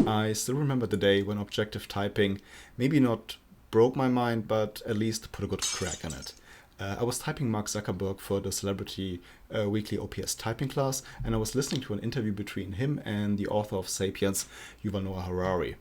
I still remember the day when objective typing maybe not broke my mind, but at least put a good crack in it. I was typing Mark Zuckerberg for the Celebrity Weekly OPS typing class, and I was listening to an interview between him and the author of Sapiens, Yuval Noah Harari.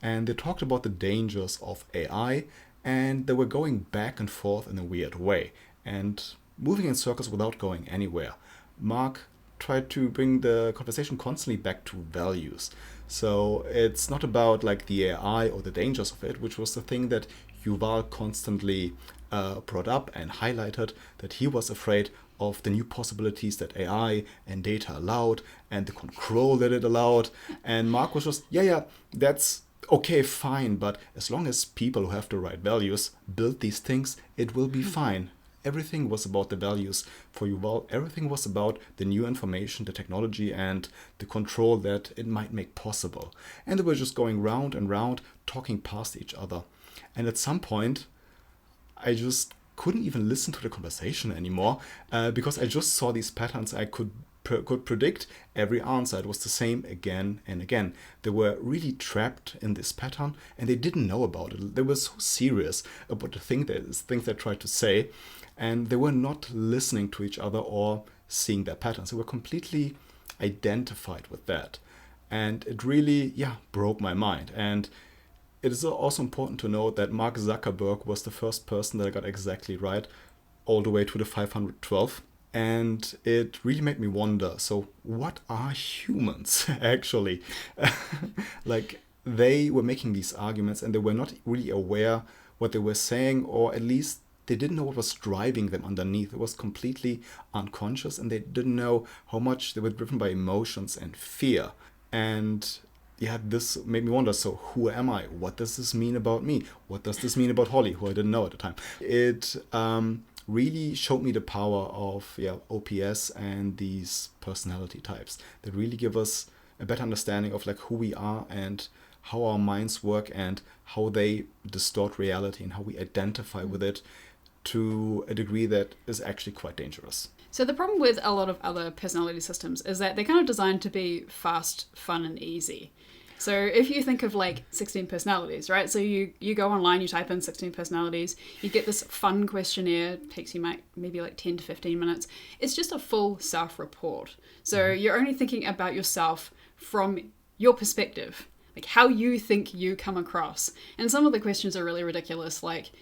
And they talked about the dangers of AI, and they were going back and forth in a weird way, and moving in circles without going anywhere. Mark tried to bring the conversation constantly back to values. So it's not about like the AI or the dangers of it, which was the thing that Yuval constantly brought up and highlighted, that he was afraid of the new possibilities that AI and data allowed and the control that it allowed. And Mark was just, yeah, that's okay, fine, but as long as people who have the right values build these things, it will be fine. Everything was about the values for Yuval. Everything was about the new information, the technology, and the control that it might make possible. And they were just going round and round, talking past each other. And at some point, I just couldn't even listen to the conversation anymore because I just saw these patterns. I could predict every answer. It was the same again and again. They were really trapped in this pattern and they didn't know about it. They were so serious about the things they tried to say, and they were not listening to each other or seeing their patterns. They were completely identified with that. And it really, broke my mind. And it is also important to note that Mark Zuckerberg was the first person that I got exactly right, all the way to the 512. And it really made me wonder, so what are humans actually? Like, they were making these arguments and they were not really aware what they were saying, or at least they didn't know what was driving them underneath. It was completely unconscious and they didn't know how much they were driven by emotions and fear. And this made me wonder, so who am I? What does this mean about me? What does this mean about Holly, who I didn't know at the time? It really showed me the power of OPS and these personality types that really give us a better understanding of like who we are and how our minds work and how they distort reality and how we identify with it to a degree that is actually quite dangerous. So the problem with a lot of other personality systems is that they're kind of designed to be fast, fun, and easy. So if you think of like 16 personalities, right? So you go online, you type in 16 personalities, you get this fun questionnaire, it takes you maybe like 10 to 15 minutes. It's just a full self-report. So you're only thinking about yourself from your perspective, like how you think you come across. And some of the questions are really ridiculous, like,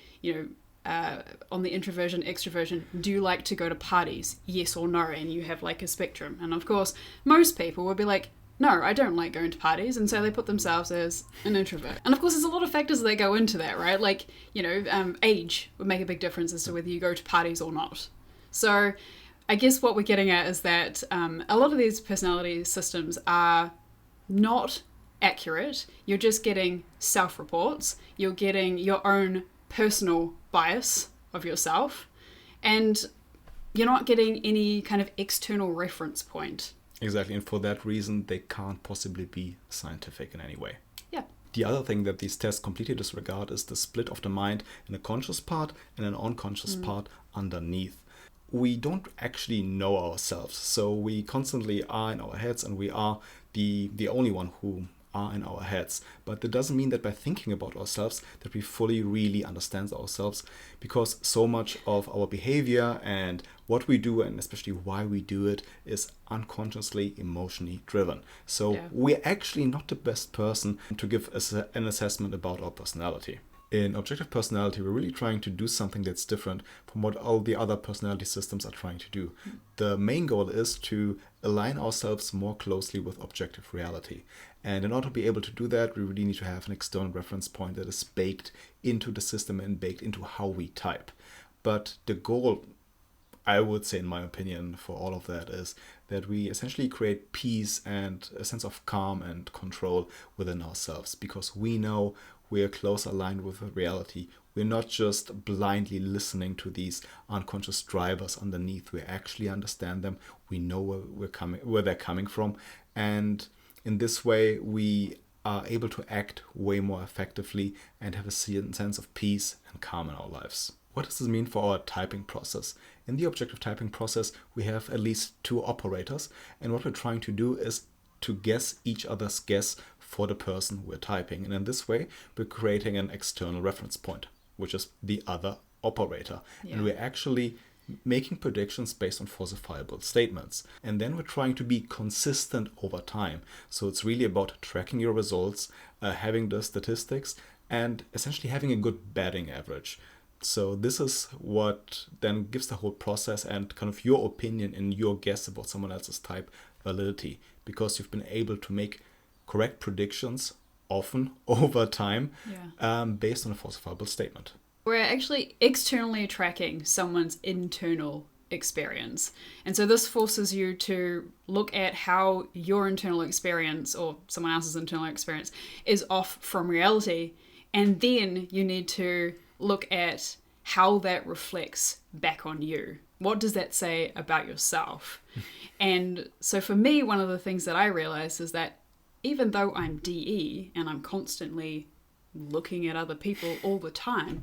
on the introversion, extroversion, do you like to go to parties? Yes or no? And you have like a spectrum. And of course, most people would be like, no, I don't like going to parties. And so they put themselves as an introvert. And of course, there's a lot of factors that go into that, right? Like, age would make a big difference as to whether you go to parties or not. So I guess what we're getting at is that a lot of these personality systems are not accurate. You're just getting self-reports. You're getting your own personal bias of yourself. And you're not getting any kind of external reference point. Exactly, and for that reason, they can't possibly be scientific in any way. Yeah. The other thing that these tests completely disregard is the split of the mind in a conscious part and an unconscious part underneath. We don't actually know ourselves, so we constantly are in our heads, and we are the only one who are in our heads. But that doesn't mean that by thinking about ourselves that we fully really understand ourselves, because so much of our behavior and what we do, and especially why we do it, is unconsciously emotionally driven. So we're actually not the best person to give us an assessment about our personality. In objective personality, we're really trying to do something that's different from what all the other personality systems are trying to do. The main goal is to align ourselves more closely with objective reality. And in order to be able to do that, we really need to have an external reference point that is baked into the system and baked into how we type. But the goal, I would say in my opinion, for all of that is that we essentially create peace and a sense of calm and control within ourselves, because we know we're close aligned with reality. We're not just blindly listening to these unconscious drivers underneath. We actually understand them. We know where they're coming from. And in this way, we are able to act way more effectively and have a sense of peace and calm in our lives. What does this mean for our typing process? In the objective typing process, we have at least two operators. And what we're trying to do is to guess each other's guess for the person we're typing. And in this way, we're creating an external reference point, which is the other operator. Yeah. And we're actually making predictions based on falsifiable statements. And then we're trying to be consistent over time. So it's really about tracking your results, having the statistics, and essentially having a good batting average. So this is what then gives the whole process and kind of your opinion and your guess about someone else's type validity, because you've been able to make correct predictions often over time based on a falsifiable statement. We're actually externally tracking someone's internal experience. And so this forces you to look at how your internal experience or someone else's internal experience is off from reality. And then you need to look at how that reflects back on you. What does that say about yourself? And so for me, one of the things that I realized is that even though I'm DE and I'm constantly looking at other people all the time,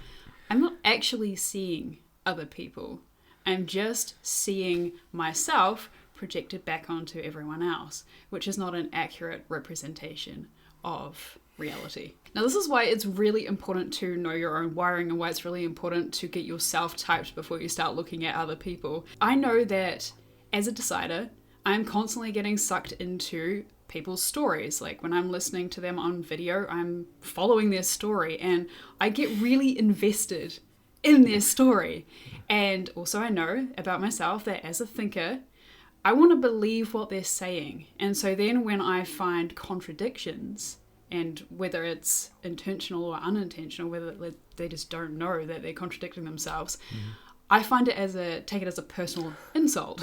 I'm not actually seeing other people. I'm just seeing myself projected back onto everyone else, which is not an accurate representation of reality. Now, this is why it's really important to know your own wiring and why it's really important to get yourself typed before you start looking at other people. I know that as a decider, I'm constantly getting sucked into people's stories. Like when I'm listening to them on video, I'm following their story and I get really invested in their story. And also I know about myself that as a thinker, I want to believe what they're saying. And so then when I find contradictions, and whether it's intentional or unintentional, whether they just don't know that they're contradicting themselves, I find it take it as a personal insult,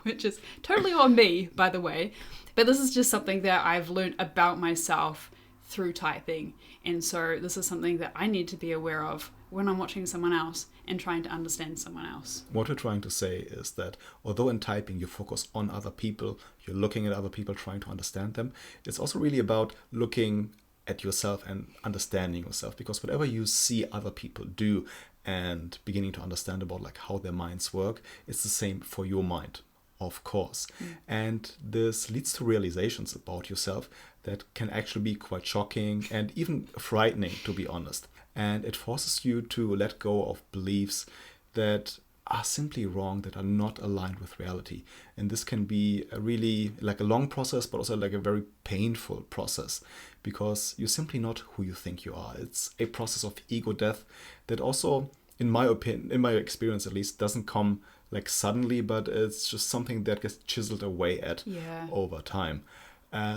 which is totally on me, by the way. But this is just something that I've learned about myself through typing. And so this is something that I need to be aware of when I'm watching someone else and trying to understand someone else. What we're trying to say is that although in typing you focus on other people, you're looking at other people, trying to understand them, it's also really about looking at yourself and understanding yourself, because whatever you see other people do and beginning to understand about like how their minds work, it's the same for your mind, of course. And this leads to realizations about yourself that can actually be quite shocking and even frightening, to be honest. And it forces you to let go of beliefs that are simply wrong, that are not aligned with reality. And this can be a really like a long process, but also like a very painful process, because you're simply not who you think you are. It's a process of ego death that also, in my opinion, in my experience at least, doesn't come like suddenly, but it's just something that gets chiseled away at over time.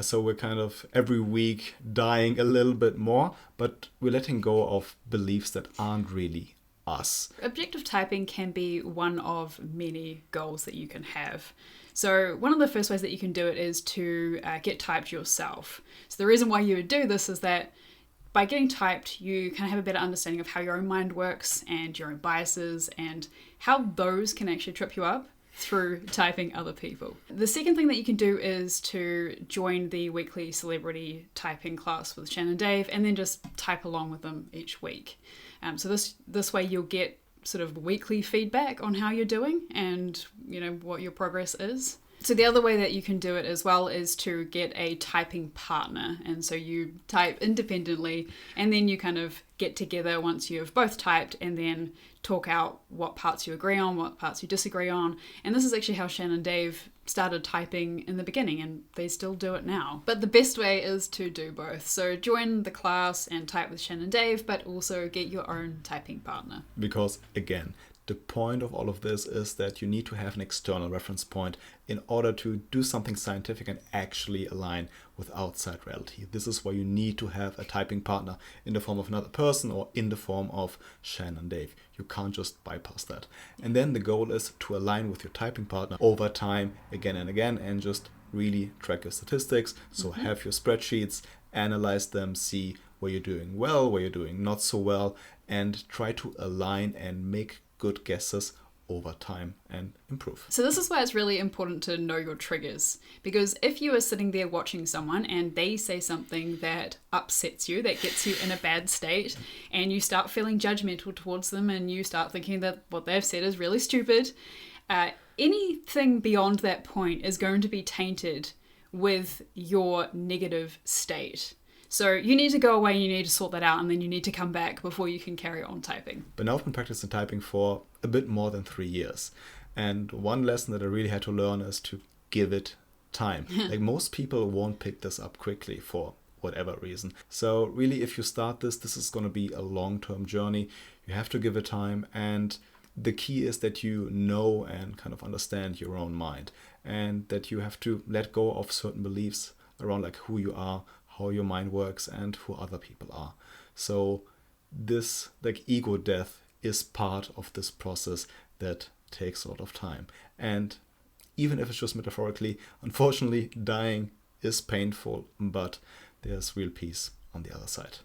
So we're kind of every week dying a little bit more, but we're letting go of beliefs that aren't really us. Objective typing can be one of many goals that you can have. So one of the first ways that you can do it is to get typed yourself. So the reason why you would do this is that by getting typed, you can have a better understanding of how your own mind works and your own biases and how those can actually trip you up through typing other people. The second thing that you can do is to join the weekly celebrity typing class with Shannon and Dave and then just type along with them each week. So this way you'll get sort of weekly feedback on how you're doing and what your progress is. So the other way that you can do it as well is to get a typing partner. And so you type independently and then you kind of get together once you've both typed and then talk out what parts you agree on, what parts you disagree on. And this is actually how Shannon and Dave started typing in the beginning, and they still do it now. But the best way is to do both. So join the class and type with Shannon and Dave, but also get your own typing partner. Because again, the point of all of this is that you need to have an external reference point in order to do something scientific and actually align with outside reality. This is why you need to have a typing partner in the form of another person or in the form of Shannon and Dave. You can't just bypass that. And then the goal is to align with your typing partner over time, again and again, and just really track your statistics. So have your spreadsheets, analyze them, see where you're doing well, where you're doing not so well, and try to align and make good guesses over time and improve. So this is why it's really important to know your triggers, because if you are sitting there watching someone and they say something that upsets you, that gets you in a bad state, and you start feeling judgmental towards them and you start thinking that what they've said is really stupid, anything beyond that point is going to be tainted with your negative state. So you need to go away, you need to sort that out, and then you need to come back before you can carry on typing. But now I've been practicing typing for a bit more than 3 years. And one lesson that I really had to learn is to give it time. Like most people won't pick this up quickly for whatever reason. So really, if you start this is going to be a long-term journey. You have to give it time. And the key is that you know and kind of understand your own mind, and that you have to let go of certain beliefs around like who you are, how your mind works, and who other people are. So this like ego death is part of this process that takes a lot of time. And even if it's just metaphorically, unfortunately, dying is painful, but there's real peace on the other side.